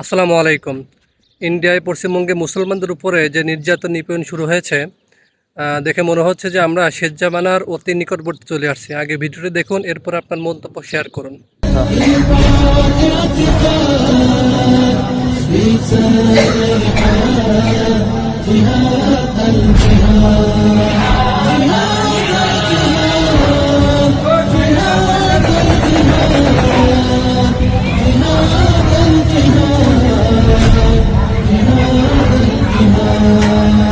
আসসালামু আলাইকুম। ইন্ডিয়ায় পশ্চিমবঙ্গে মুসলমানদের উপরে যে নির্যাতন নিপীড়ন শুরু হয়েছে দেখে মনে হচ্ছে যে আমরা শেষ জামানার অতি নিকটবর্তী চলে আসছি। আগে ভিডিওটি দেখুন, এরপর আপনার মন্তব্য শেয়ার করুন।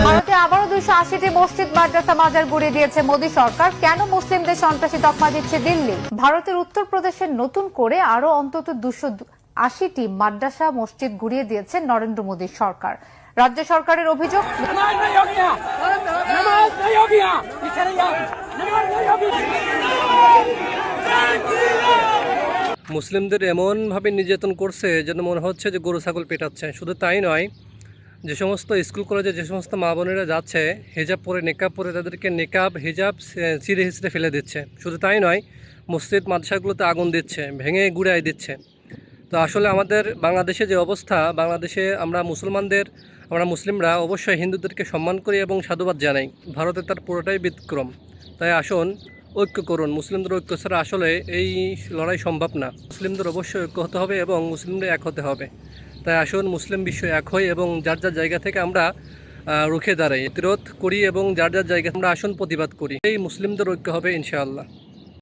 ভারতে আবারও 280টি মসজিদ মাদ্রাসা মাজার গুড়িয়ে দিয়েছে মোদী সরকার। কেন মুসলিমদের সন্ত্রাসী তকমা দিচ্ছে দিল্লি? ভারতের উত্তরপ্রদেশে নতুন করে আরো অন্তত 280টি মাদ্রাসা মসজিদ গুড়িয়ে দিয়েছে নরেন্দ্র মোদী সরকার। রাজ্য সরকারের অভিযোগ, মুসলিমদের এমনভাবে নির্যাতন করছে যেন মনে হচ্ছে যে গরু ছাগল পেটাচ্ছে। শুধু তাই নয়, যে সমস্ত স্কুল কলেজে যে সমস্ত মা বোনেরা যাচ্ছে হিজাব পরে, নেকাব পরে, তাদেরকে নেকাব হিজাব ছিঁড়ে হিঁচড়ে ফেলে দিচ্ছে। শুধু তাই নয়, মসজিদ মাদ্রাসাগুলোতে আগুন দিচ্ছে, ভেঙে গুড়াই দিচ্ছে। তো আসলে আমাদের বাংলাদেশে যে অবস্থা, বাংলাদেশে আমরা মুসলিমরা অবশ্যই হিন্দুদেরকে সম্মান করি এবং সাধুবাদ জানাই। ভারতে তার পুরোটাই ব্যতিক্রম। তাই আসুন ঐক্য করুন। মুসলিমদের ঐক্য ছাড়া আসলে এই লড়াই সম্ভব না। মুসলিমদের অবশ্যই ঐক্য হতে হবে এবং মুসলিমদের এক হতে হবে। তাই আসুন মুসলিম বিশ্ব এক হই এবং যার যার জায়গা থেকে আমরা রুখে দাঁড়াই, প্রতিরোধ করি এবং যার যার জায়গা আমরা আসুন প্রতিবাদ করি। এই মুসলিমদের ঐক্য হবে ইনশাআল্লাহ।